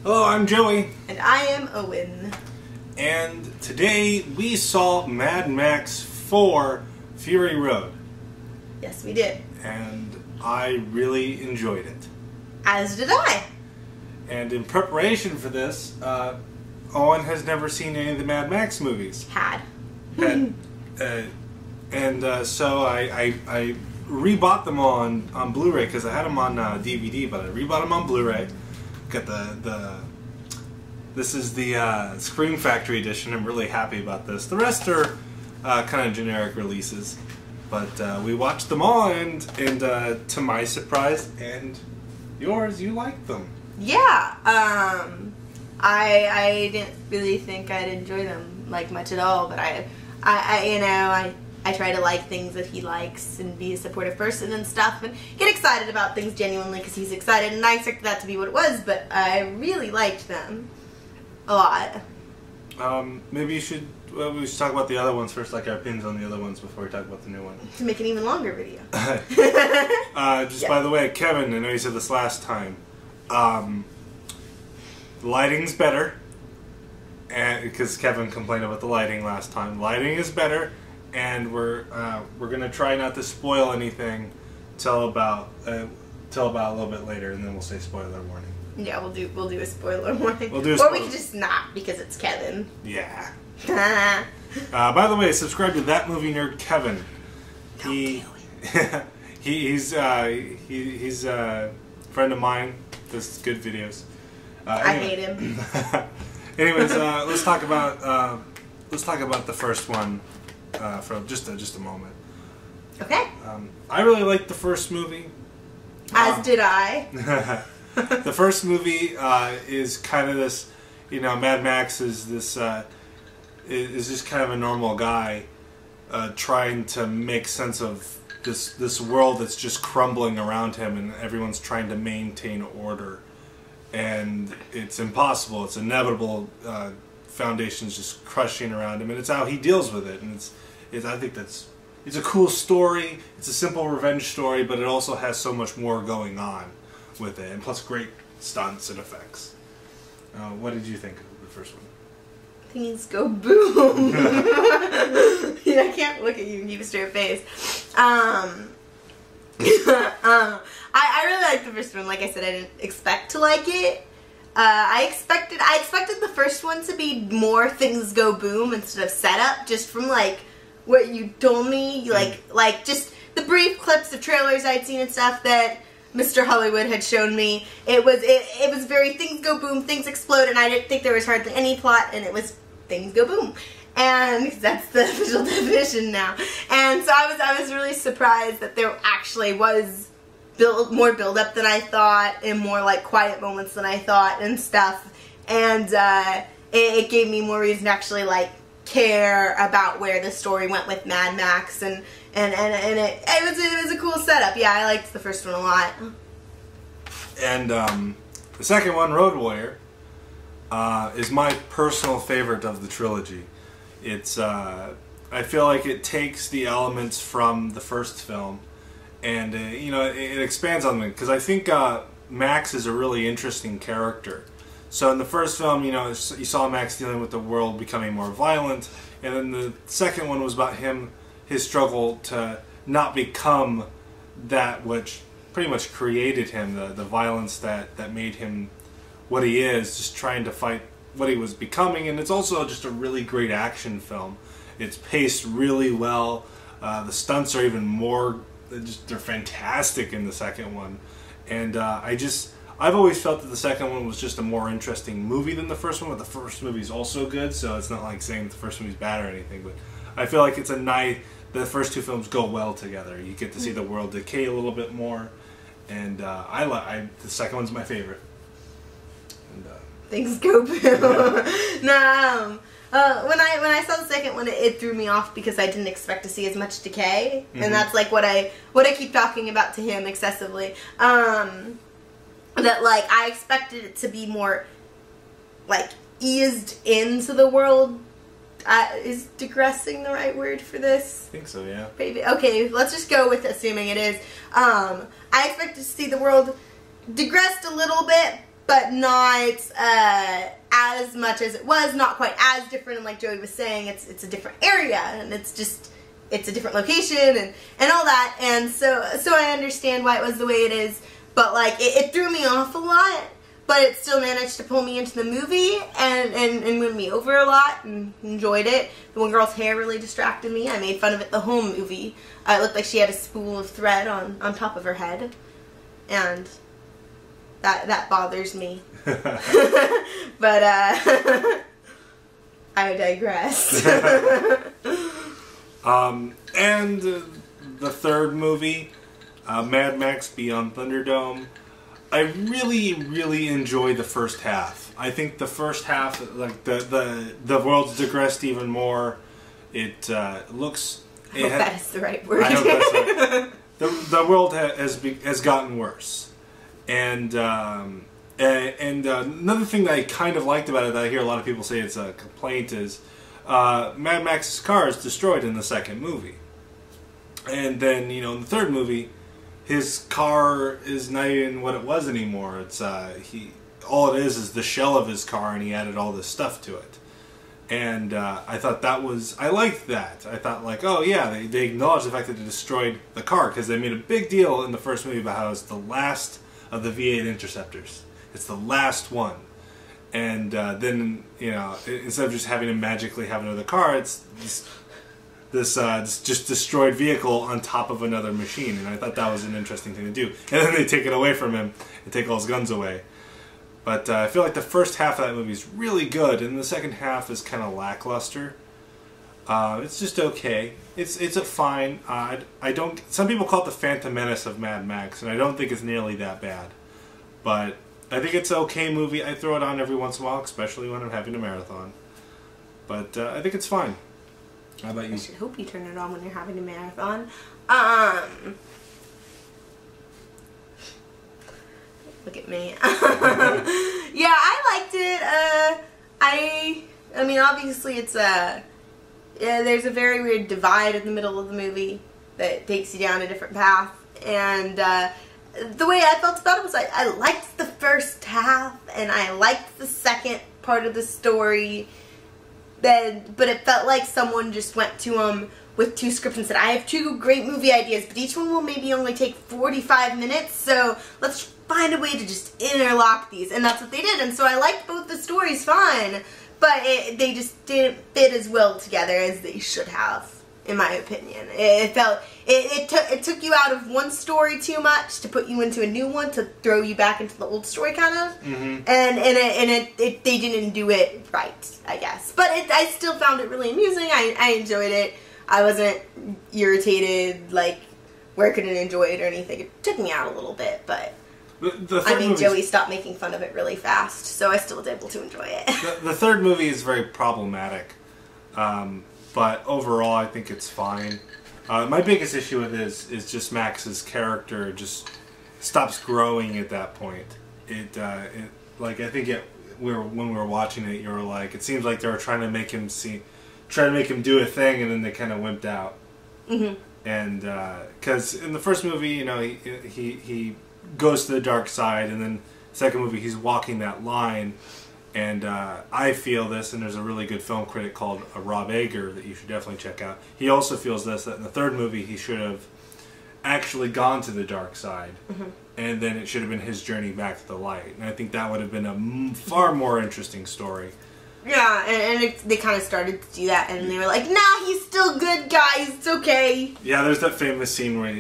Hello, I'm Joey. And I am Owen. And today we saw Mad Max 4 Fury Road. Yes, we did. And I really enjoyed it. As did I. And in preparation for this, Owen has never seen any of the Mad Max movies. So I rebought them on Blu-ray because I had them on DVD, but I rebought them on Blu-ray. Got this is the Scream Factory edition. I'm really happy about this. The rest are kind of generic releases, but we watched them all, and to my surprise and yours, you liked them. Yeah. I didn't really think I'd enjoy them like much at all, but I try to like things that he likes and be a supportive person and stuff and get excited about things genuinely because he's excited, and I expected that to be what it was, but I really liked them a lot. Maybe we should talk about the other ones first, like our opinions on the other ones before we talk about the new one. To make an even longer video. By the way, Kevin, I know you said this last time, the lighting's better, and because Kevin complained about the lighting last time. Lighting is better, and we're gonna try not to spoil anything till about a little bit later, and then we'll say spoiler warning. Yeah, we'll do a spoiler warning. We'll do a spoiler. Or we can just not because it's Kevin. Yeah. By the way, subscribe to That Movie Nerd Kevin. He's a friend of mine. Does good videos. I hate him. Anyways, let's talk about the first one for just a moment. Okay. I really liked the first movie. As did I. The first movie is kind of this, Mad Max is this is just kind of a normal guy trying to make sense of this world that's just crumbling around him, and everyone's trying to maintain order, and it's impossible. It's inevitable. Foundation's just crushing around him, and it's how he deals with it. And I think it's a cool story. It's a simple revenge story, but it also has so much more going on with it, and plus great stunts and effects. What did you think of the first one? Things go boom. Yeah, I can't look at you and keep a straight face. I really liked the first one. Like I said, I didn't expect to like it. I expected the first one to be more things go boom instead of setup, just from like what you told me, like just the brief clips of trailers I'd seen and stuff that Mr. Hollywood had shown me. It was very things go boom, things explode, and I didn't think there was hardly any plot, and it was things go boom. And that's the official definition now. And so I was really surprised that there actually was more build up than I thought, and more like quiet moments than I thought and stuff. And it gave me more reason to actually like care about where the story went with Mad Max, and it was a cool setup. Yeah, I liked the first one a lot. And the second one, Road Warrior, is my personal favorite of the trilogy. It's I feel like it takes the elements from the first film, and it expands on them, because I think Max is a really interesting character. So in the first film, you saw Max dealing with the world becoming more violent, and then the second one was about his struggle to not become that which pretty much created him, the violence that made him what he is, just trying to fight what he was becoming. And it's also just a really great action film. It's paced really well. The stunts are even more, they're fantastic in the second one. And I've always felt that the second one was just a more interesting movie than the first one, but the first movie is also good, so it's not like saying the first movie's bad or anything, but I feel like it's a nice, the first two films go well together. You get to see the world decay a little bit more, and the second one's my favorite. And, things go boom. No, when I saw the second one, it threw me off because I didn't expect to see as much decay, and that's like what I keep talking about to him excessively. That like I expected it to be more like eased into the world. Is digressing the right word for this? I think so, yeah. Maybe. Okay, let's just go with assuming it is. I expected to see the world digressed a little bit, but not as much as it was, not quite as different, and like Joey was saying, it's a different area, and it's a different location, and all that, and so I understand why it was the way it is, but like, it threw me off a lot, but it still managed to pull me into the movie, and win me over a lot, and enjoyed it. The one girl's hair really distracted me. I made fun of it the whole movie. It looked like she had a spool of thread on top of her head, and that bothers me. But I digress. And the third movie, Mad Max Beyond Thunderdome, I really, really enjoy the first half. I think the first half, like the world's digressed even more. It looks. I hope that is the right word. I hope that's right. The world has gotten worse, and another thing that I kind of liked about it that I hear a lot of people say it's a complaint is Mad Max's car is destroyed in the second movie, and then in the third movie, his car is not even what it was anymore. It's all it is the shell of his car, and he added all this stuff to it. And I thought I liked that. I thought like, oh yeah, they acknowledged the fact that they destroyed the car, because they made a big deal in the first movie about how it's the last of the V8 Interceptors. It's the last one. And then, instead of just having to magically have another car, it's this just destroyed vehicle on top of another machine. And I thought that was an interesting thing to do. And then they take it away from him and take all his guns away. But I feel like the first half of that movie is really good, and the second half is kind of lackluster. It's just okay. It's a fine. I don't. Some people call it the Phantom Menace of Mad Max, and I don't think it's nearly that bad. But I think it's an okay movie. I throw it on every once in a while, especially when I'm having a marathon. But I think it's fine. How about you? I should hope you turn it on when you're having a marathon. Look at me. Yeah, I liked it. I mean, obviously it's there's a very weird divide in the middle of the movie that takes you down a different path, and the way I felt about it was I liked the first half, and I liked the second part of the story, but it felt like someone just went to him with two scripts and said, I have two great movie ideas, but each one will maybe only take 45 minutes, so let's find a way to just interlock these. And that's what they did, and so I liked both the stories fine, but they just didn't fit as well together as they should have, in my opinion. It took you out of one story too much to put you into a new one, to throw you back into the old story, kind of. Mm-hmm. And they didn't do it right, I guess. But I still found it really amusing. I enjoyed it. I wasn't irritated, like, where could I enjoy it or anything. It took me out a little bit, but I mean, Joey stopped making fun of it really fast, so I still was able to enjoy it. The third movie is very problematic, but overall I think it's fine. My biggest issue with it is just Max's character just stops growing at that point. Like, I think when we were watching it, you were like, it seems like they were trying to make him do a thing, and then they kind of wimped out. Mm-hmm. And because in the first movie, he goes to the dark side, and then second movie he's walking that line, and I feel this, and there's a really good film critic called Rob Ager that you should definitely check out. He also feels this, that in the third movie he should have actually gone to the dark side, mm-hmm. and then it should have been his journey back to the light, and I think that would have been a far more interesting story. Yeah, and they kind of started to do that, and they were like, "Nah, he's still good, guys. It's okay." Yeah, there's that famous scene where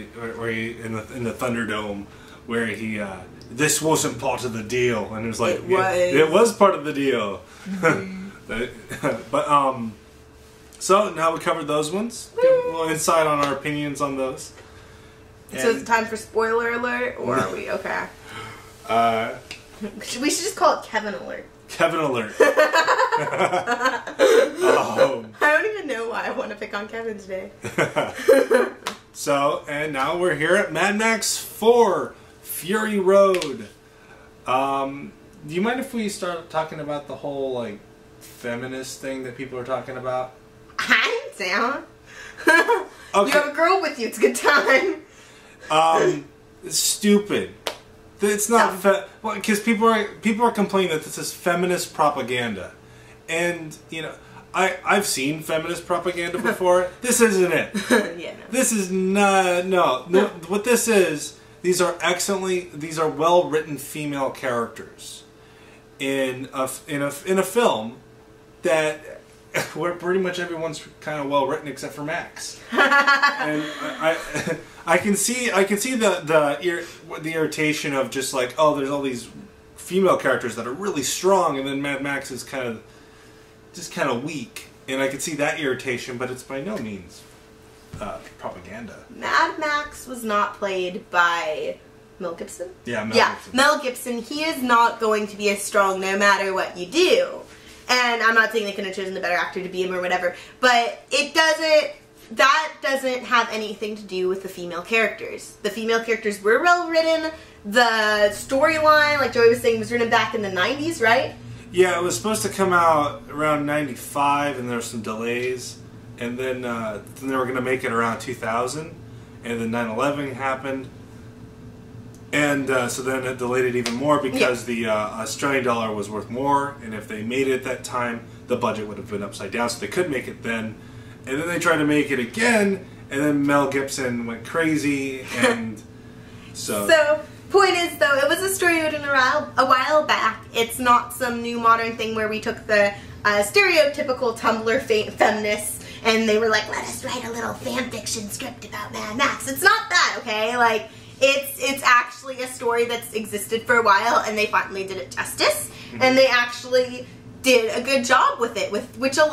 he in the Thunderdome, where he this wasn't part of the deal, and it was like it was part of the deal. Mm-hmm. But so now we covered those ones. Give a little insight on our opinions on those. And so it's time for spoiler alert, or are we okay? We should just call it Kevin alert. Kevin alert. I don't even know why I want to pick on Kevin today. So, and now we're here at Mad Max 4, Fury Road. Do you mind if we start talking about the whole, like, feminist thing that people are talking about? I'm down. Okay. You have a girl with you, it's a good time. Stupid. It's not because people are complaining that this is feminist propaganda, and you know, I've seen feminist propaganda before. This isn't it. Yeah, no. This is not no. What this is, these are well written female characters in a film that where pretty much everyone's kind of well written except for Max. And I can see the irritation of just like, oh, there's all these female characters that are really strong, and then Mad Max is kind of weak, and I can see that irritation, but it's by no means propaganda. Mad Max was not played by Mel Gibson? Yeah, Gibson. Mel Gibson. He is not going to be as strong no matter what you do. And I'm not saying they couldn't have chosen a better actor to be him or whatever, but that doesn't have anything to do with the female characters. The female characters were well written. The storyline, like Joey was saying, was written back in the 90s, right? Yeah, it was supposed to come out around 95, and there were some delays. And then they were going to make it around 2000, and then 9/11 happened. And so then it delayed it even more because the Australian dollar was worth more, and if they made it at that time, the budget would have been upside down, so they couldn't make it then. And then they tried to make it again, and then Mel Gibson went crazy, and so... So, point is, though, it was a story written a while back. It's not some new modern thing where we took the stereotypical Tumblr feminists, and they were like, let us write a little fan fiction script about Mad Max. It's not that, okay? Like... It's actually a story that's existed for a while, and they finally did it justice, and they actually did a good job with it. There's a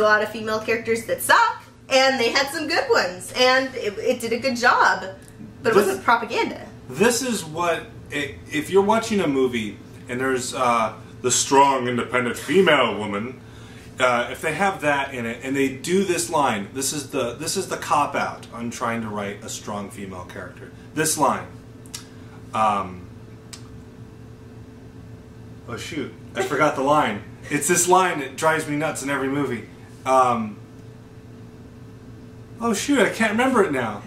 lot of female characters that suck, and they had some good ones, and it did a good job, but it wasn't propaganda. This is what if you're watching a movie and there's the strong, independent female woman. If they have that in it and they do this line, this is the cop out on trying to write a strong female character. This line. Oh shoot, I forgot the line. It's this line that drives me nuts in every movie. Oh shoot, I can't remember it now.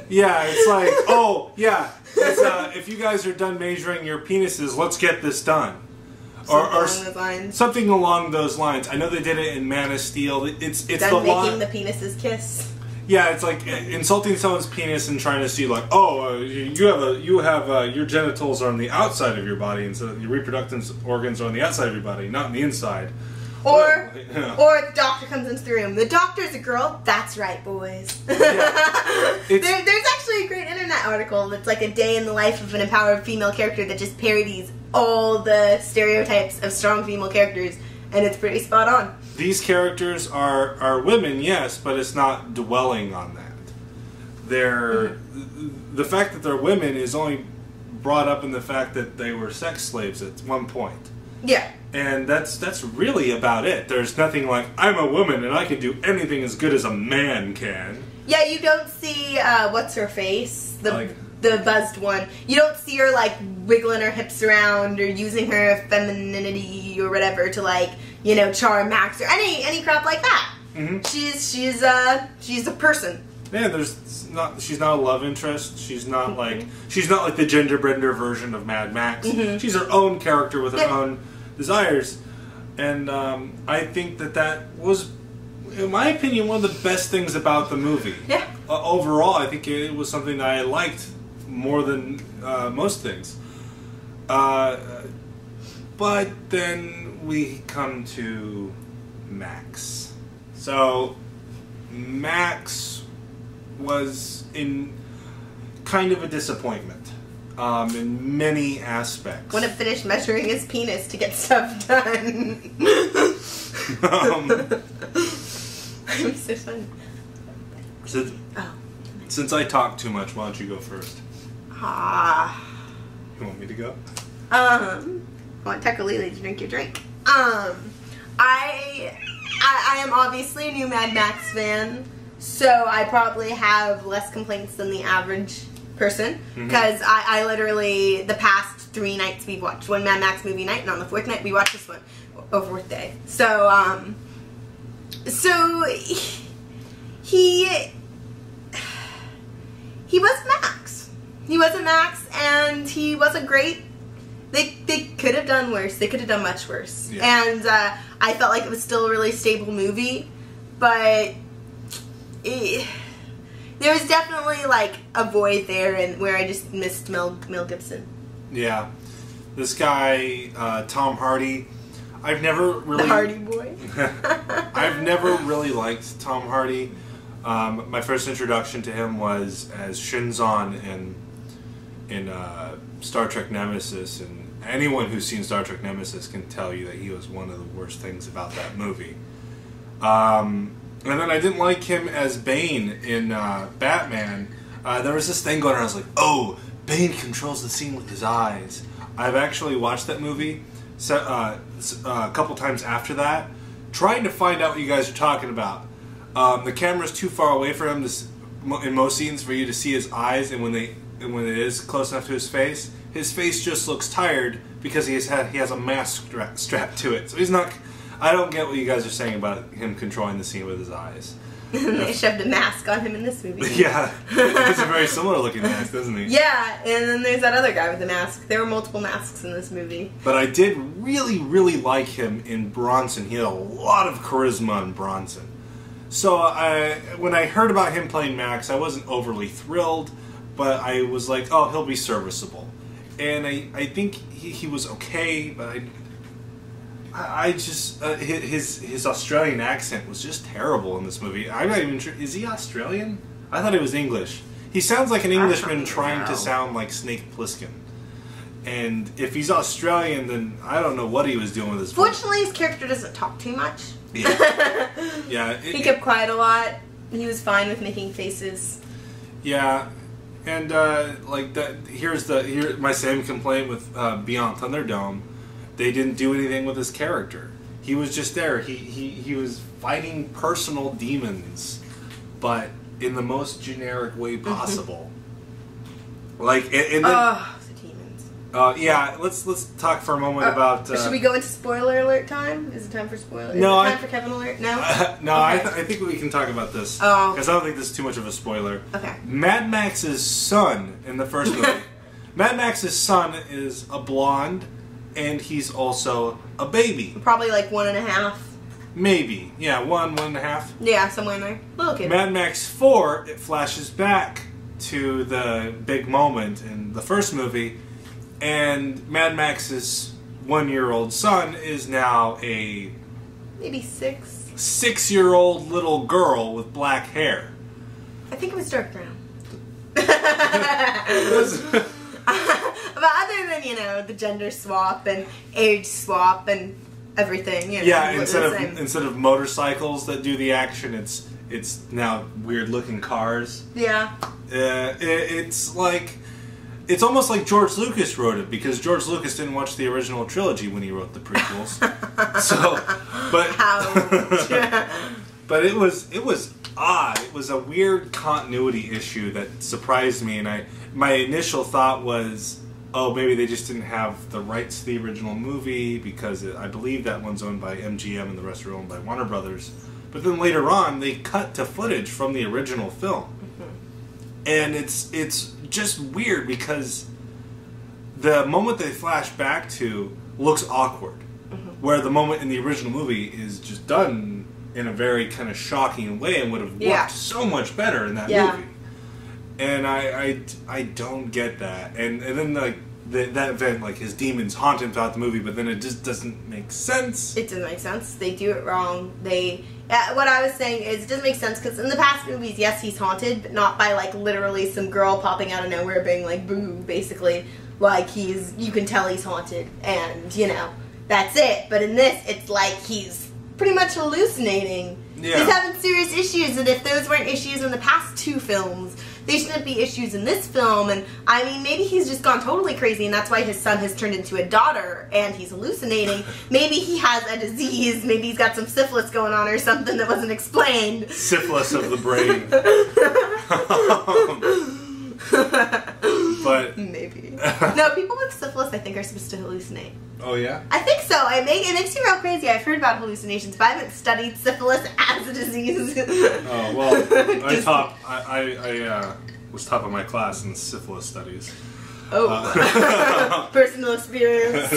Yeah, it's like, oh yeah, it's, if you guys are done measuring your penises, let's get this done. Or something along those lines. I know they did it in Man of Steel. It's done the making the penises kiss. Yeah, it's like insulting someone's penis and trying to see like, oh, you have your genitals are on the outside of your body, and so your reproductive organs are on the outside of your body, not on the inside. Or the doctor comes into the room. The doctor's a girl. That's right, boys. Yeah. There's actually a great internet article that's like a day in the life of an empowered female character that just parodies all the stereotypes of strong female characters, and it's pretty spot on. These characters are women, yes, but it's not dwelling on that. The fact that they're women is only brought up in the fact that they were sex slaves at one point. Yeah. And that's really about it. There's nothing like, I'm a woman and I can do anything as good as a man can. Yeah, you don't see, what's her face? The buzzed one. You don't see her, like, wiggling her hips around or using her femininity or whatever to, like, you know, charm Max or any crap like that. Mm-hmm. She's a person. Yeah, she's not a love interest. She's not like the gender bender version of Mad Max. Mm-hmm. She's her own character with her own desires, and I think that was, in my opinion, one of the best things about the movie. Yeah. Overall, I think it was something that I liked more than most things. But then we come to Max. So Max was in kind of a disappointment. In many aspects. Wouldn't finish measuring his penis to get stuff done. I'm so funny. Since I talk too much, why don't you go first? You want me to go? I want Tekalili to drink your drink. I am obviously a new Mad Max fan, so I probably have less complaints than the average person, because I literally, the past 3 nights we've watched one Mad Max movie night, and on the 4th night we watched this one over a day. So he was Max. He wasn't Max, and he wasn't great. They could have done worse. They could have done much worse. Yeah. And I felt like it was still a really stable movie, but there was definitely like a void there, and where I just missed Mel Gibson. Yeah, this guy Tom Hardy. I've never really the Hardy boy. I've never really liked Tom Hardy. My first introduction to him was as Shinzon in Star Trek Nemesis, and anyone who's seen Star Trek Nemesis can tell you that he was one of the worst things about that movie. And then I didn't like him as Bane in Batman. There was this thing going on, I was like, oh, Bane controls the scene with his eyes. I've actually watched that movie a couple times after that, trying to find out what you guys are talking about. The camera's too far away from him in most scenes for you to see his eyes, and when it is close enough to his face just looks tired because he has a mask strapped to it. So he's not. I don't get what you guys are saying about him controlling the scene with his eyes. They shoved a mask on him in this movie. Yeah, it's a very similar looking mask, doesn't he? Yeah, and then there's that other guy with the mask. There were multiple masks in this movie. But I did really, really like him in Bronson. He had a lot of charisma in Bronson. So when I heard about him playing Max, I wasn't overly thrilled, but I was like, oh, he'll be serviceable. And I think he was okay, but I just his Australian accent was just terrible in this movie. I'm not even sure. Is he Australian? I thought he was English. He sounds like an Englishman trying to sound like Snake Plissken. And if he's Australian, then I don't know what he was doing with his voice. Fortunately, his character doesn't talk too much. Yeah. Yeah. He kept quiet a lot. He was fine with making faces. Yeah. And like that. Here's my same complaint with Beyond Thunderdome. They didn't do anything with his character. He was just there. He was fighting personal demons, but in the most generic way possible. Like and then, the demons. Yeah. Let's talk for a moment about. Should we go into spoiler alert time? Is it time for spoiler? No. Is it time for Kevin alert? No. No. Okay. I think we can talk about this. Oh. Because I don't think this is too much of a spoiler. Okay. Mad Max's son in the first movie. Mad Max's son is a blonde. And he's also a baby. Probably like 1.5. Maybe. Yeah, 1.5. Yeah, somewhere in there. Little kid. Mad Max 4, it flashes back to the big moment in the first movie. And Mad Max's 1-year-old son is now a... maybe 6. 6-year-old little girl with black hair. I think it was dark brown. But other than, the gender swap and age swap and everything, yeah, instead of motorcycles that do the action, it's now weird looking cars. Yeah. It's almost like George Lucas wrote it, because George Lucas didn't watch the original trilogy when he wrote the prequels. But it was odd. It was a weird continuity issue that surprised me, and my initial thought was, oh, maybe they just didn't have the rights to the original movie, because I believe that one's owned by MGM and the rest are owned by Warner Brothers. But then later on, they cut to footage from the original film. Mm-hmm. And it's just weird, because the moment they flash back to looks awkward, mm-hmm. where the moment in the original movie is just done in a very kind of shocking way and would have worked so much better in that movie. And I don't get that. And then that event, like his demons haunt him throughout the movie, but then it just doesn't make sense. It doesn't make sense. They do it wrong. What I was saying is, it doesn't make sense, because in the past movies, yes, he's haunted, but not by like literally some girl popping out of nowhere being like boo, basically. Like you can tell he's haunted, and that's it. But in this, it's like he's pretty much hallucinating. Yeah. He's having serious issues, and if those weren't issues in the past 2 films, they shouldn't be issues in this film. And I mean, maybe he's just gone totally crazy, and that's why his son has turned into a daughter, and he's hallucinating. Maybe he has a disease. Maybe he's got some syphilis going on or something that wasn't explained. Syphilis of the brain. But maybe. No, people with syphilis, I think, are supposed to hallucinate. Oh, yeah? I think so. It makes you real crazy. I've heard about hallucinations, but I haven't studied syphilis as a disease. Oh, well, was top of my class in syphilis studies. Oh, personal experience.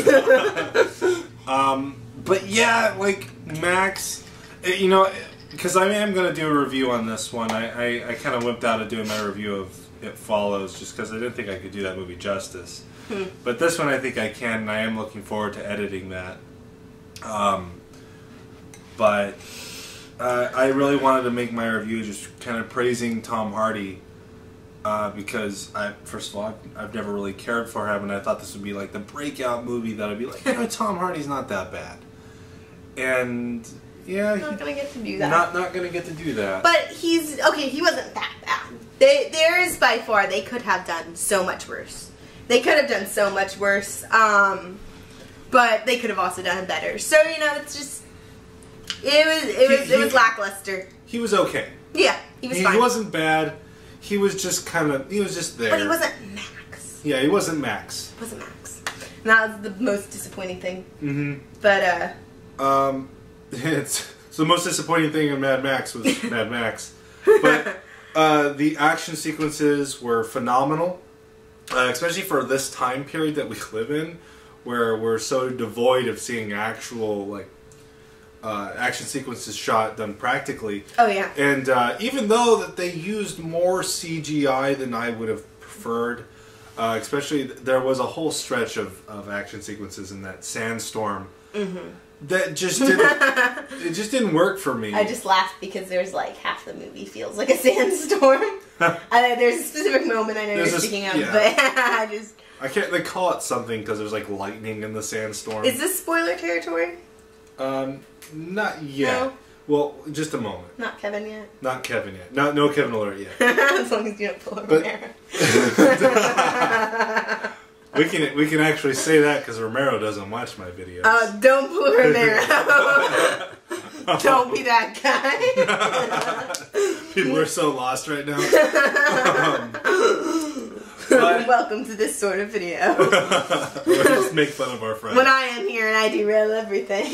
But yeah, like Max, you know, because I am going to do a review on this one. I kind of wimped out of doing my review of It Follows just because I didn't think I could do that movie justice. But this one I think I can, and I am looking forward to editing that. But I really wanted to make my review just kind of praising Tom Hardy. Because first of all, I've never really cared for him, and I thought this would be like the breakout movie that I'd be like, you know, Tom Hardy's not that bad. And yeah, not gonna get to do that. Not gonna get to do that. But he's okay. He wasn't that bad. There is by far they could have done so much worse. They could have done so much worse. But they could have also done better. So you know, it's just it was lackluster. He was okay. Yeah, he was fine. He wasn't bad. He was just he was just there. But he wasn't Max. Yeah, he wasn't Max. He wasn't Max. And that was the most disappointing thing. Mm-hmm. But it's so the most disappointing thing in Mad Max was Mad Max. But the action sequences were phenomenal, especially for this time period that we live in, where we're so devoid of seeing actual like action sequences done practically. Oh yeah. And even though that they used more CGI than I would have preferred, especially there was a whole stretch of action sequences in that sandstorm that just didn't it just didn't work for me. I just laughed because there's like half the movie feels like a sandstorm. There's a specific moment I know you're speaking of, but I can't. They call it something because there's like lightning in the sandstorm. Is this spoiler territory? Not yet. No. Well, just a moment. Not Kevin yet? Not Kevin yet. No Kevin alert yet. As long as you don't pull a Romero. we can actually say that because Romero doesn't watch my videos. Don't pull a Romero. Don't be that guy. People are so lost right now. Welcome to this sort of video. We'll just make fun of our friends. When I am here and I derail everything.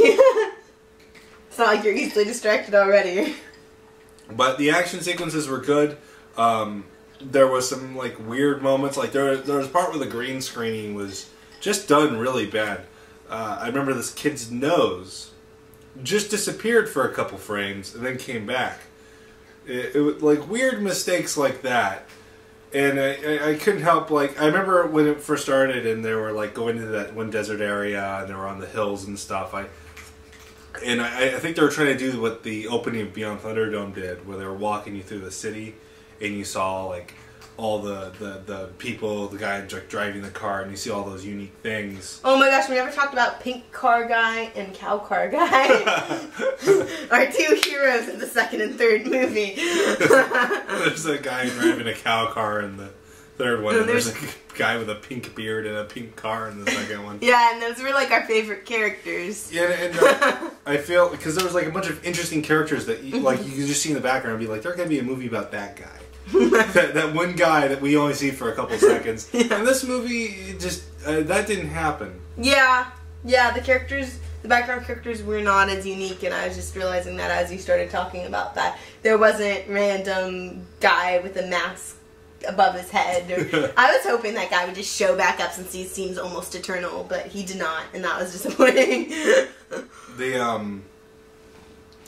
It's not like you're easily distracted already. But the action sequences were good. There was some like weird moments. Like there was a part where the green screening was just done really bad. I remember this kid's nose just disappeared for a couple frames and then came back. It was like weird mistakes like that. And I couldn't help, like, I remember when it first started and they were, like, going into that one desert area and they were on the hills and stuff. I think they were trying to do what the opening of Beyond Thunderdome did, where they were walking you through the city and you saw, like, all the people, the guy driving the car, and you see all those unique things. Oh my gosh, we never talked about Pink Car Guy and Cow Car Guy. Our two heroes in the second and third movie. There's a guy driving a cow car in the third one, and there's a guy with a pink beard and a pink car in the second one. Yeah, and those were like our favorite characters. Yeah, and I feel, because there was like a bunch of interesting characters that you, like you could just see in the background and be like, there's going to be a movie about that guy. that one guy that we only see for a couple seconds. Yeah. And this movie, just, that didn't happen. Yeah, the background characters were not as unique, and I was just realizing that as you started talking about that. There wasn't random guy with a mask above his head. I was hoping that guy would just show back up since he seems almost eternal, but he did not, and that was disappointing.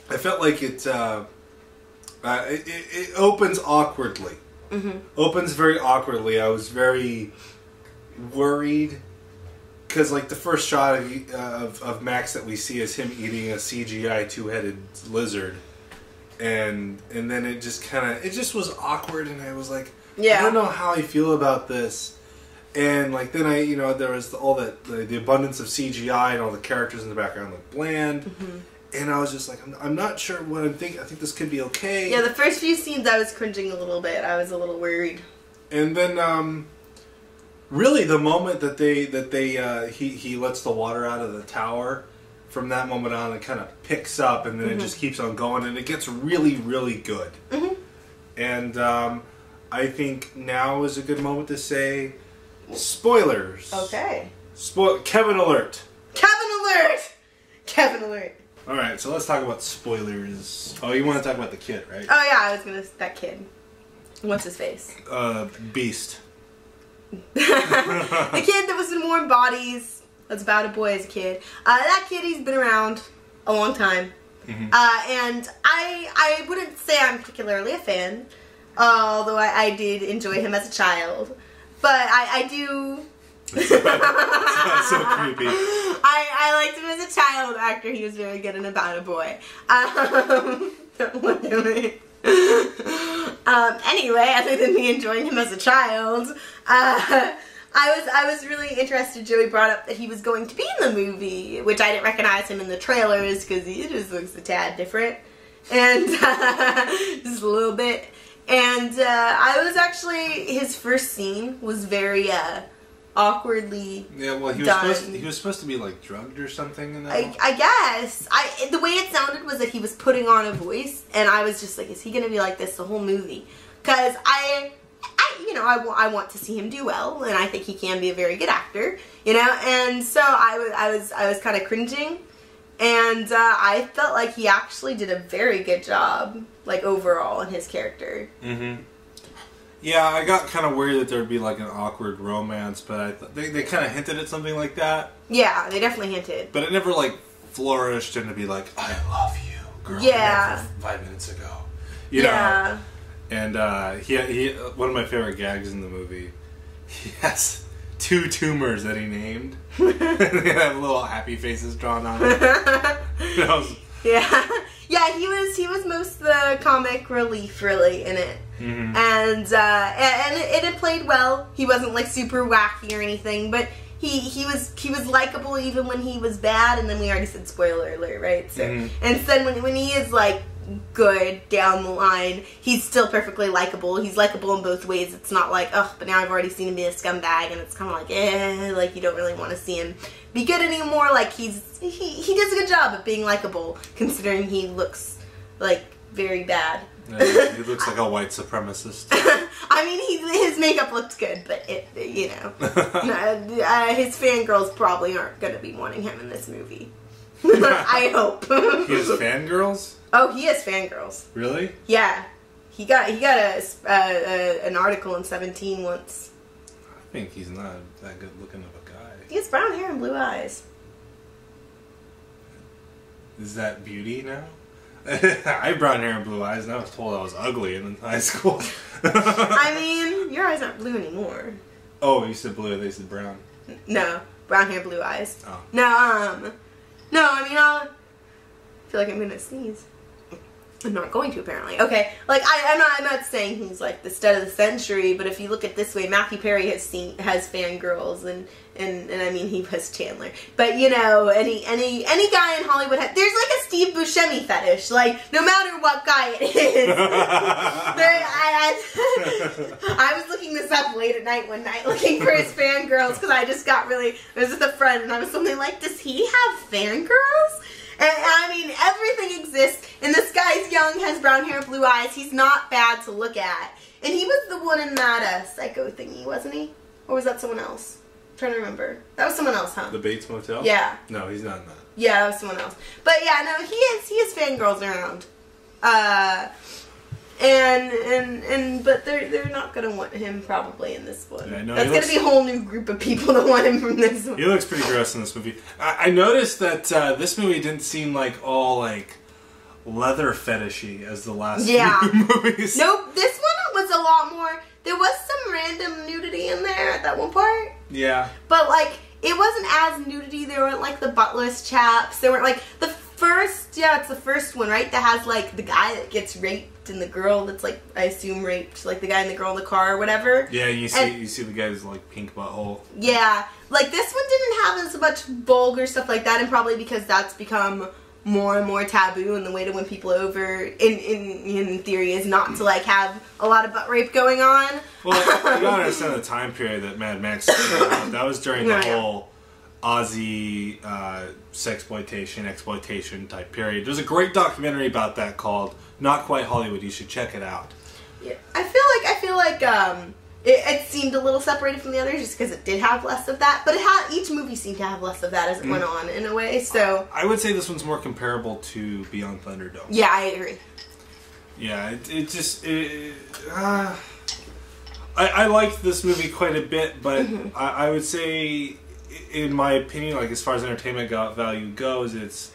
I felt like it opens awkwardly. Opens very awkwardly. I was very worried because, like, the first shot of Max that we see is him eating a CGI two-headed lizard, and then it just was awkward, and I was like, I don't know how I feel about this. And like then there was all that the abundance of CGI and all the characters in the background looked bland. And I was just like, I'm not sure what I'm thinking. I think this could be okay. Yeah, the first few scenes I was cringing a little bit. I was a little worried. And then, really, the moment that he lets the water out of the tower, from that moment on, it kind of picks up, and then it just keeps on going, and it gets really, really good. And I think now is a good moment to say spoilers. Okay. Kevin alert. Kevin alert. Kevin alert. Alright, so let's talk about spoilers. Oh, you want to talk about the kid, right? Oh yeah, that kid. What's his face? Beast. The kid that was in Warm Bodies. That's about a boy as a kid. That kid, he's been around a long time. And I wouldn't say I'm particularly a fan, although I did enjoy him as a child. But I do... That's so creepy. I liked him as a child actor. He was very good in About a Boy. Don't look at me. Anyway, other than me enjoying him as a child, I was really interested. Joey brought up that he was going to be in the movie, which I didn't recognize him in the trailers because he just looks a tad different, and just a little bit. And I was actually, his first scene was very awkwardly he was supposed to be like drugged or something in that. I guess the way it sounded was that he was putting on a voice, and I was just like, is he gonna be like this the whole movie? Because I want to see him do well, and I think he can be a very good actor, you know. And so I was kind of cringing, and I felt like he actually did a very good job, like overall in his character. Yeah, I got kind of worried that there would be like an awkward romance, but they kind of hinted at something like that. Yeah, they definitely hinted. But it never like flourished into be like, I love you, girl. Yeah. 5 minutes ago. You know? And he one of my favorite gags in the movie, he has 2 tumors that he named. They have little happy faces drawn on them. Yeah, he was most the comic relief really in it. And it played well. He wasn't like super wacky or anything, but he was likable even when he was bad. And then we already said spoiler alert, right? So and then when he is like good down the line, he's still perfectly likable. He's likable in both ways. It's not like, oh, but now I've already seen him be a scumbag, and it's kind of like, like you don't really want to see him be good anymore. Like he does a good job of being likable, considering he looks like very bad. Yeah, he looks like a white supremacist. I mean, his makeup looks good, but his fangirls probably aren't going to be wanting him in this movie. I hope. He has fangirls? Oh, he has fangirls. Really? Yeah. He got an article in 17 once. I think he's not that good looking of a guy. He has brown hair and blue eyes. Is that beauty now? I have brown hair and blue eyes, and I was told I was ugly in high school. I mean, your eyes aren't blue anymore. Oh, you said blue, they said brown. No, brown hair, blue eyes. Oh. No, I mean, I feel like I'm gonna sneeze. I'm not going to, apparently. Okay, like I'm not saying he's like the stud of the century, but if you look at it this way, Matthew Perry has fangirls, and I mean he has Chandler. But you know, any guy in Hollywood there's like a Steve Buscemi fetish. Like no matter what guy it is. I was looking this up late at night one night, looking for his fangirls because I just got really. I was with a friend, and I was something like, does he have fangirls? And I mean, everything exists, and this guy's young, has brown hair, blue eyes. He's not bad to look at. And he was the one in that Psycho thingy, wasn't he? Or was that someone else? I'm trying to remember. That was someone else, huh? The Bates Motel? Yeah. No, he's not in that. Yeah, that was someone else. But yeah, no, he has fangirls around. But they're not gonna want him probably in this one. Yeah, no, that's gonna be a whole new group of people that want him from this one. He looks pretty gross in this movie. I noticed that this movie didn't seem like all like leather fetishy as the last few movies. Nope, this one was a lot more. There was some random nudity in there at that one part. Yeah. But like it wasn't as nudity. There weren't like the buttless chaps. There weren't like the first. Yeah, it's the first one, right? That has like the guy that gets raped. And the girl that's like, I assume raped, like the guy and the girl in the car or whatever. Yeah, you see the guy's like pink butthole. Yeah, like this one didn't have as much vulgar stuff like that, and probably because that's become more and more taboo, and the way to win people over, in theory, is not to like have a lot of butt rape going on. Well, you gotta understand the time period that Mad Max came out. That was during the whole Aussie exploitation type period. There's a great documentary about that called Not Quite Hollywood. You should check it out. Yeah, I feel like it seemed a little separated from the others just because it did have less of that, but each movie seemed to have less of that as it went on in a way. So I would say this one's more comparable to Beyond Thunderdome. Yeah, I agree. Yeah, I liked this movie quite a bit, but I would say, in my opinion, like as far as entertainment value goes, it's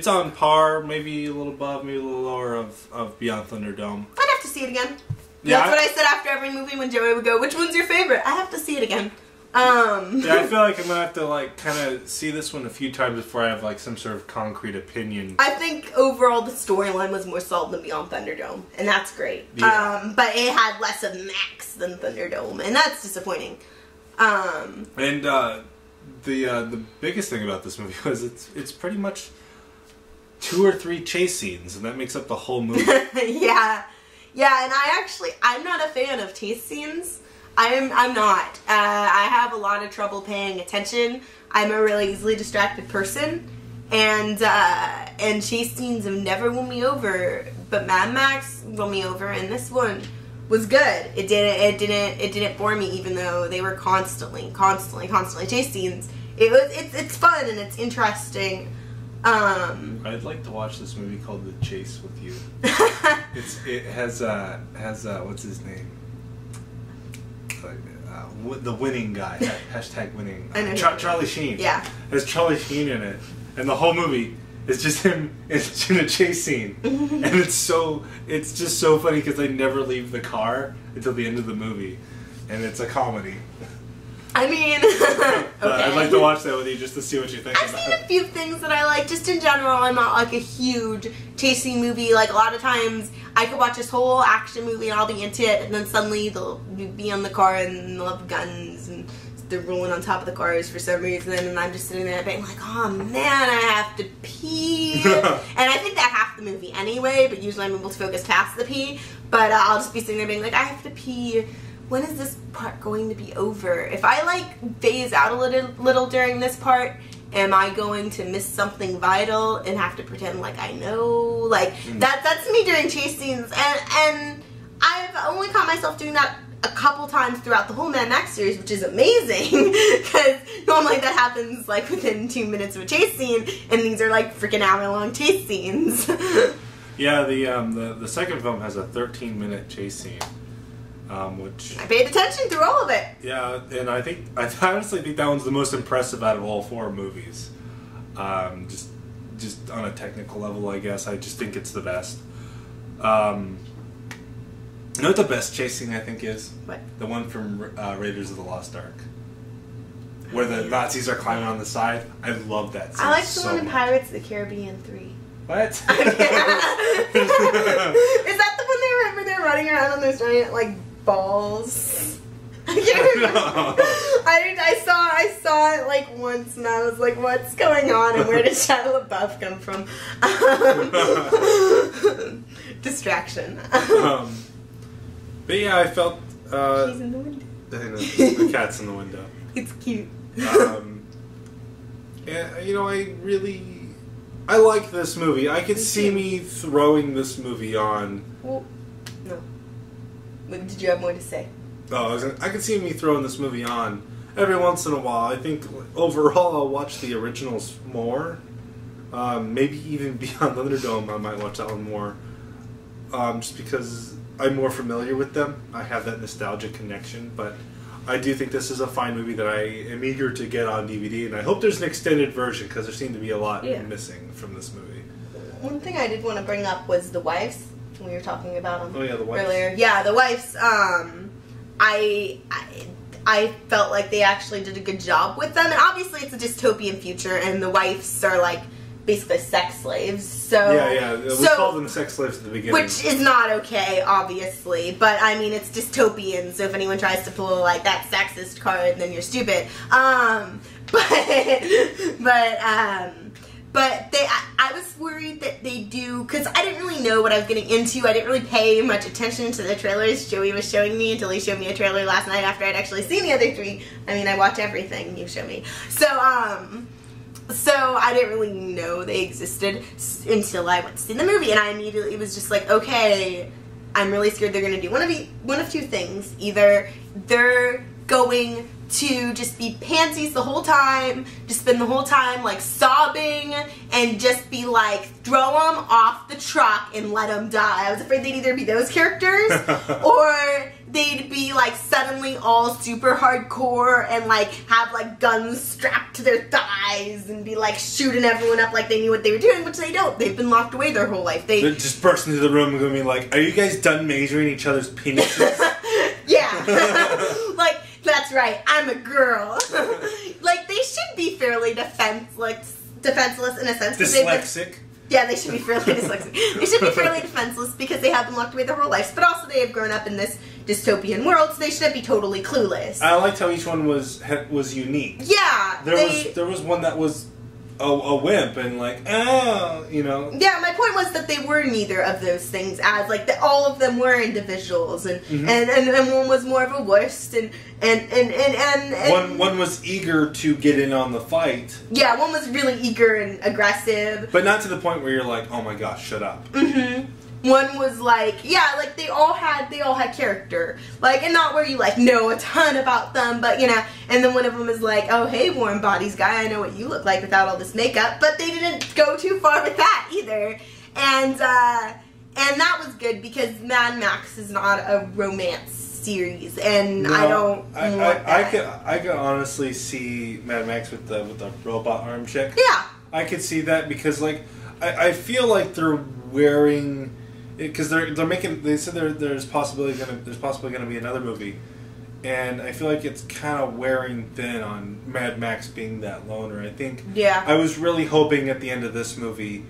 on par, maybe a little above, maybe a little lower of Beyond Thunderdome. I'd have to see it again. Yeah, that's what I said after every movie when Joey would go, which one's your favorite? I have to see it again. Yeah, I feel like I'm gonna have to like kind of see this one a few times before I have like some sort of concrete opinion. I think overall the storyline was more solid than Beyond Thunderdome, and that's great. Yeah. But it had less of Max than Thunderdome, and that's disappointing. And the biggest thing about this movie was it's pretty much 2 or 3 chase scenes, and that makes up the whole movie. Yeah, and I'm not a fan of chase scenes. I'm not. I have a lot of trouble paying attention. I'm a really easily distracted person, and chase scenes have never won me over. But Mad Max won me over, and this one was good. It didn't bore me, even though they were constantly chase scenes. It's fun and it's interesting. I'd like to watch this movie called The Chase with you. It has what's his name? The winning guy. Hashtag winning. Charlie Sheen. Yeah. Has Charlie Sheen in it, and the whole movie is just him. It's in a chase scene, and it's just so funny because they never leave the car until the end of the movie, and it's a comedy. I mean, okay. I'd like to watch that with you just to see what you think. I've seen a few things that I like. Just in general, I'm not like a huge chasing movie. Like a lot of times, I could watch this whole action movie and I'll be into it, and then suddenly they'll be on the car and they'll have guns and they're rolling on top of the cars for some reason, and I'm just sitting there being like, oh man, I have to pee. And I think that half the movie anyway, but usually I'm able to focus past the pee. But I'll just be sitting there being like, I have to pee. When is this part going to be over? If I like phase out a little during this part, am I going to miss something vital and have to pretend like I know? Like that's me during chase scenes, and I've only caught myself doing that a couple times throughout the whole Mad Max series, which is amazing because normally that happens like within 2 minutes of a chase scene, and these are like freaking hour-long chase scenes. Yeah, the second film has a 13-minute chase scene. Which I paid attention through all of it. Yeah, and I honestly think that one's the most impressive out of all 4 movies. Just on a technical level, I guess. I just think it's the best. You know what the best chase scene I think is? What? The one from Raiders of the Lost Ark, where the Nazis are climbing on the side. I love that scene. I like the one in Pirates of the Caribbean 3. What? Is that the one where they're running around on those giant like balls? I can't remember. I saw it like once and I was like, what's going on and where did Shia LaBeouf come from? Distraction. But yeah, I felt she's in the window. The cat's in the window. It's cute. Yeah, you know, I like this movie. I could see me throwing this movie on. Well, no. Did you have more to say? Oh, I could see me throwing this movie on every once in a while. I think overall I'll watch the originals more. Maybe even Beyond Thunderdome I might watch that one more. Just because I'm more familiar with them. I have that nostalgic connection, but I do think this is a fine movie that I am eager to get on DVD, and I hope there's an extended version because there seemed to be a lot missing from this movie. One thing I did want to bring up was the wives. We were talking about them the wives. earlier. Yeah, the wives. I felt like they actually did a good job with them, and obviously it's a dystopian future, and the wives are like basically sex slaves. So we called them sex slaves at the beginning, which is not okay, obviously. But I mean, it's dystopian, so if anyone tries to pull like that sexist card, then you're stupid. But I was worried that they do, because I didn't really know what I was getting into. I didn't really pay much attention to the trailers Joey was showing me until he showed me a trailer last night after I'd actually seen the other 3. I mean, I watch everything you show me. So I didn't really know they existed until I went to see the movie, and I immediately was just like, okay, I'm really scared they're going to do one of 2 things. Either they're going to just be pansies the whole time, just spend the whole time like sobbing and just be like, throw them off the truck and let them die. I was afraid they'd either be those characters or they'd be like suddenly all super hardcore and like have like guns strapped to their thighs and be like shooting everyone up like they knew what they were doing, which they don't. They've been locked away their whole life. They just burst into the room and gonna be like, "Are you guys done measuring each other's penises?" Yeah. Like, that's right, I'm a girl. Like, they should be fairly defenseless in a sense. Dyslexic. Yeah, they should be fairly dyslexic. They should be fairly defenseless because they have been locked away their whole lives, but also they have grown up in this dystopian world, so they shouldn't be totally clueless. I liked how each one was unique. Yeah. There was one that was a wimp and like, oh, you know. Yeah, my point was that they were neither of those things, as like all of them were individuals, and one was more of a wuss, and one was eager to get in on the fight. Yeah, one was really eager and aggressive, but not to the point where you're like, oh my gosh, shut up. One was like, yeah, like they all had character, like, and not where you like know a ton about them, but you know. And then one of them is like, oh hey, warm bodies guy, I know what you look like without all this makeup, but they didn't go too far with that either. And that was good because Mad Max is not a romance series, and no, I don't want that. I could honestly see Mad Max with the robot arm chick. Yeah, I could see that because like I feel like they're wearing. Because they're making, they said there's possibly gonna be another movie, and I feel like it's kind of wearing thin on Mad Max being that loner. I think. Yeah. I was really hoping at the end of this movie,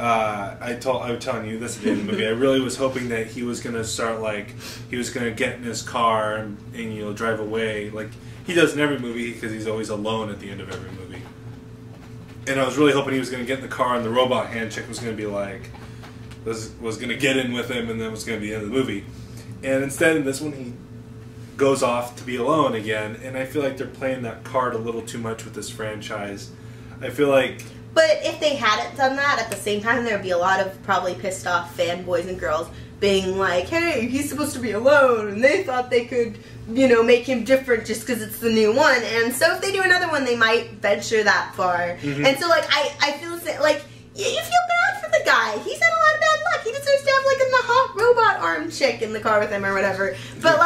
I was telling you this at the end of the movie. I really was hoping that he was gonna start like he was gonna get in his car and you know drive away like he does in every movie because he's always alone at the end of every movie. And I was really hoping he was gonna get in the car and the robot hand chick was gonna be like. Was going to get in with him and then was going to be the end of the movie. And instead in this one he goes off to be alone again, and I feel like they're playing that card a little too much with this franchise. I feel like... But if they hadn't done that, at the same time there would be a lot of probably pissed off fanboys and girls being like, hey, he's supposed to be alone, and they thought they could, you know, make him different just because it's the new one. And so if they do another one, they might venture that far. And so, like, I feel like... You feel bad for the guy. He's had a lot of bad luck. He deserves to have, like, a hot robot arm chick in the car with him or whatever. But,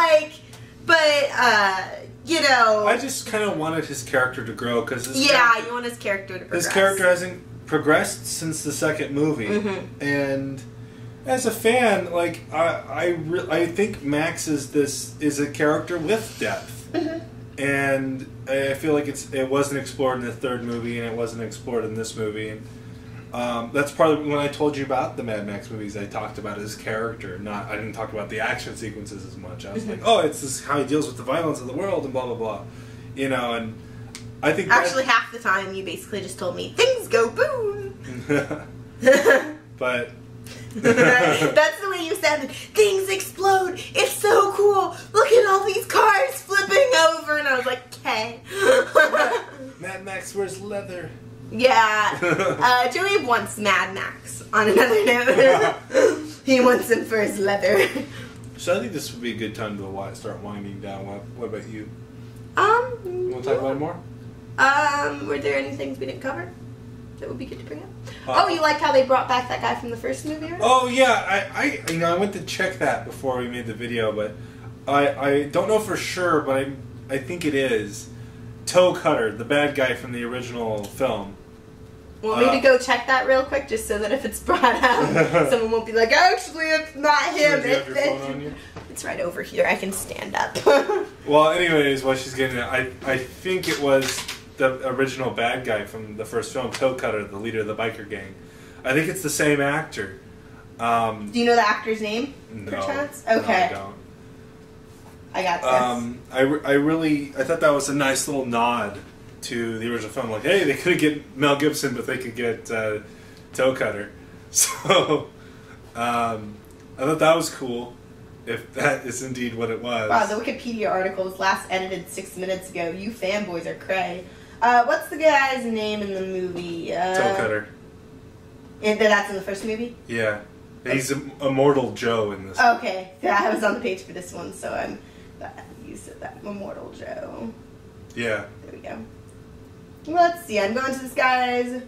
you know... I just kind of wanted his character to grow, because you want his character to progress. His character hasn't progressed since the second movie. And as a fan, like, I think Max is a character with depth. And I feel like it wasn't explored in the third movie, and it wasn't explored in this movie. And, that's part of when I told you about the Mad Max movies. I talked about his character. I didn't talk about the action sequences as much. I was like, oh, it's this how he deals with the violence of the world and blah blah blah, you know. And I think actually half the time you basically just told me things go boom. But that's the way you sounded. Things explode. It's so cool. Look at all these cars flipping over, and I was like, okay. Mad Max wears leather. Yeah, Joey wants Mad Max on another note. He wants him for his leather. So I think this would be a good time to start winding down. What about you? You want to talk about it more? Were there any things we didn't cover that would be good to bring up? You liked how they brought back that guy from the first movie, right? Oh yeah, I went to check that before we made the video, but I don't know for sure, but I think it is. Toe Cutter, the bad guy from the original film. Want me to go check that real quick, just so that if it's brought out, someone won't be like, actually, it's not him. Do you have your phone on you? It's right over here. I can stand up. Well, anyways, while she's getting it, I think it was the original bad guy from the first film, Toe Cutter, the leader of the biker gang. I think it's the same actor. Do you know the actor's name? No. Perchance? Okay. No, I don't. I got this. I thought that was a nice little nod to the original film. Like, hey, they couldn't get Mel Gibson, but they could get Toe Cutter. So, I thought that was cool, if that is indeed what it was. Wow, the Wikipedia article was last edited 6 minutes ago. You fanboys are cray. What's the guy's name in the movie? Toe Cutter. That's in the first movie? Yeah. He's Immortal Joe in this. Okay. Yeah, I was on the page for this one, so you said that. Immortal Joe. Yeah. There we go. Let's see. I'm going to this guy's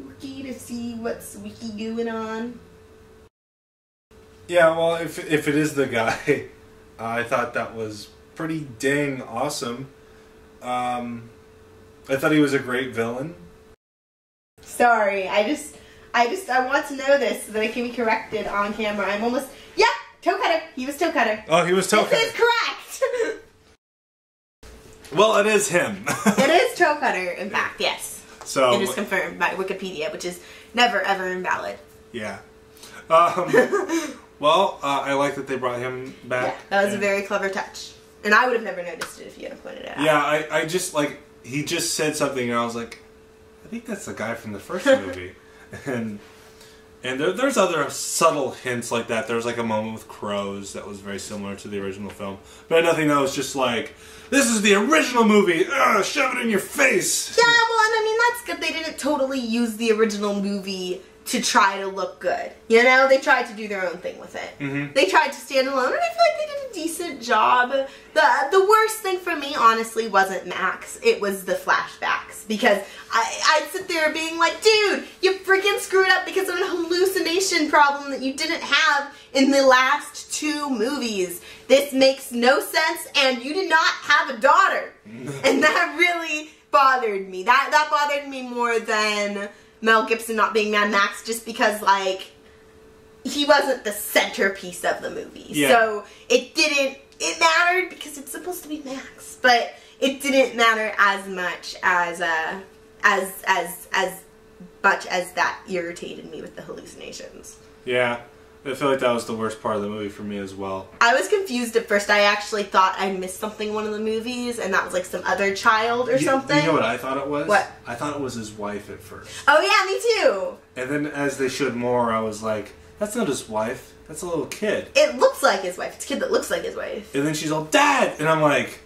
wiki to see what's wiki going on. Yeah, well, if it is the guy, I thought that was pretty dang awesome. I thought he was a great villain. Sorry, I want to know this so that I can be corrected on camera. I'm almost... Yeah! Toe cutter! He was toe cutter. Oh, he was toe cutter. This is correct! Well, it is him. It is toe cutter, in fact, yes. So... It is confirmed by Wikipedia, which is never, ever invalid. Yeah. Well, I like that they brought him back. Yeah, that was a very clever touch. And I would have never noticed it if you hadn't pointed it out. Yeah, I just, like, he just said something and I was like, I think that's the guy from the first movie. And there's other subtle hints like that. There was like a moment with crows that was very similar to the original film. But nothing that was just like, this is the original movie! Ugh, shove it in your face! Yeah, well, and I mean, that's good. They didn't totally use the original movie to try to look good. You know, they tried to do their own thing with it. Mm-hmm. They tried to stand alone, and I feel like they did a decent job. The worst thing for me, honestly, wasn't Max. It was the flashbacks. Because I'd sit there being like, dude, you freaking screwed up because of an hallucination problem that you didn't have in the last 2 movies. This makes no sense, and you did not have a daughter. And that really bothered me. That bothered me more than Mel Gibson not being Mad Max, just because, like, he wasn't the centerpiece of the movie. Yeah. So it mattered because it's supposed to be Max, but it didn't matter as much as that irritated me with the hallucinations. Yeah. I feel like that was the worst part of the movie for me as well. I was confused at first. I actually thought I missed something in one of the movies, and that was like some other child or something. You know what I thought it was? What? I thought it was his wife at first. Oh yeah, me too. And then as they showed more, I was like, that's not his wife. That's a little kid. It looks like his wife. It's a kid that looks like his wife. And then she's all, Dad! And I'm like,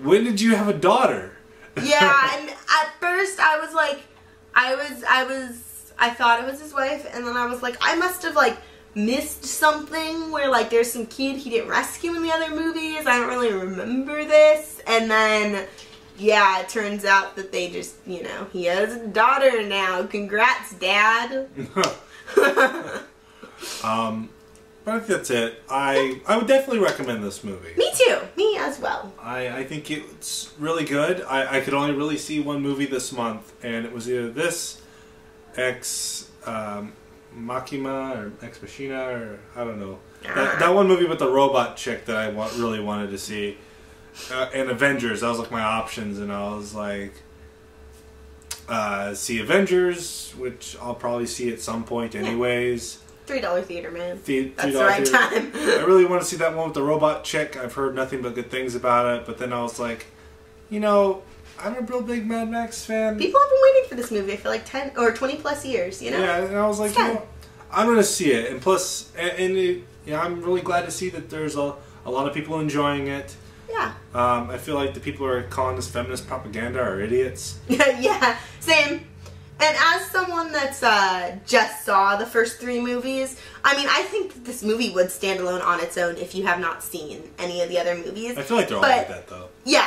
when did you have a daughter? Yeah, and at first I was like, I thought it was his wife, and then I was like, I must have like missed something where like there's some kid he didn't rescue in the other movies. I don't really remember this. And then, yeah, it turns out that they just, you know, he has a daughter now. Congrats, Dad. But I think that's it. I would definitely recommend this movie. Me too. Me as well. I think it's really good. I could only really see one movie this month, and it was either this, Ex Machina, or Ex Machina, or I don't know. That one movie with the robot chick that I really wanted to see. And Avengers. That was like my options, and I was like, see Avengers, which I'll probably see at some point anyways. $3 theater, man. That's the right time. I really want to see that one with the robot chick. I've heard nothing but good things about it, but then I was like, you know, I'm a real big Mad Max fan. People have been waiting for this movie for like 10 or 20 plus years, you know? Yeah, and I was like, you know, I'm going to see it. And plus, I'm really glad to see that there's a lot of people enjoying it. Yeah. I feel like the people who are calling this feminist propaganda are idiots. Yeah, same. And as someone that's just saw the first 3 movies, I mean, I think that this movie would stand alone on its own if you have not seen any of the other movies. I feel like they're all like that, though. Yeah,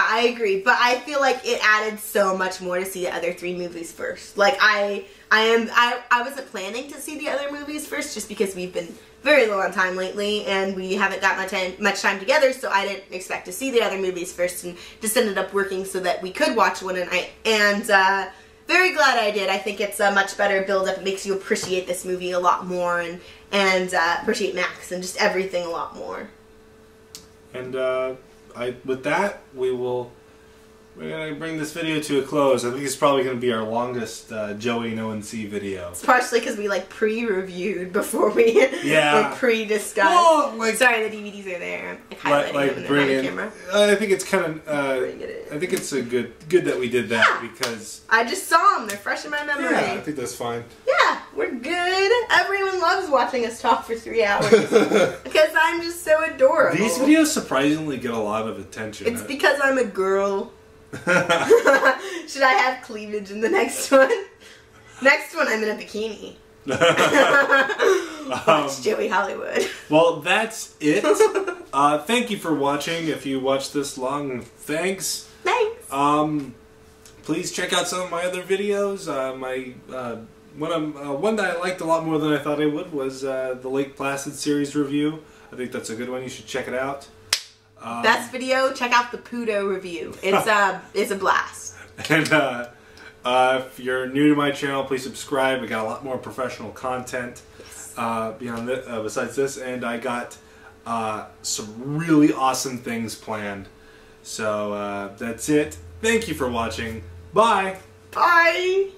I agree. But I feel like it added so much more to see the other 3 movies first. Like, I wasn't planning to see the other movies first just because we've been very low on time lately, and we haven't got much time together, so I didn't expect to see the other movies first, and just ended up working so that we could watch one a night. And, very glad I did. I think it's a much better build-up. It makes you appreciate this movie a lot more, and appreciate Max and just everything a lot more. And with that, we're going to bring this video to a close. I think it's probably going to be our longest Joey and Owen C video. It's partially because we like pre-reviewed before we or pre-discussed. Well, like, sorry, the DVDs are there. I'm highlighting them in the camera. I think it's kind of. I think it's a good that we did that because I just saw them. They're fresh in my memory. Yeah, I think that's fine. Yeah, we're good. Everyone loves watching us talk for 3 hours because I'm just so adorable. These videos surprisingly get a lot of attention. It's because I'm a girl. Should I have cleavage in the next one? Next one, I'm in a bikini. Watch Joey Hollywood. Well, that's it. Thank you for watching. If you watched this long, thanks. Thanks. Please check out some of my other videos. One that I liked a lot more than I thought I would was the Lake Placid series review. I think that's a good one. You should check it out. Best video, check out the Pudo review. It's a blast. And if you're new to my channel, please subscribe. We got a lot more professional content beyond besides this, and I got some really awesome things planned. So that's it. Thank you for watching. Bye. Bye.